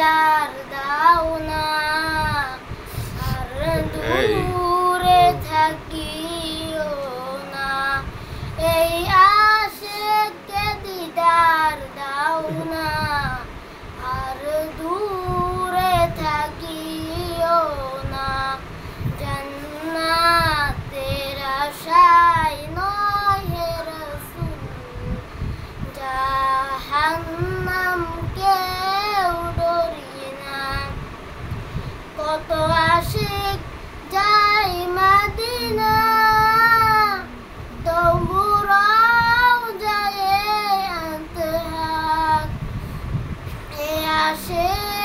দিদার দাও না, আর দূরে থাকিও না। এই আশিককে দিদার দাও না, আর দূরে থাকিও না। জান্নাতের আশায় নয় হে রাসূল, জাহান্নাম কেউ ডরি না। কত আশিক যায় মদিনা, তবু রওজায়ে আতহার। এ আশিক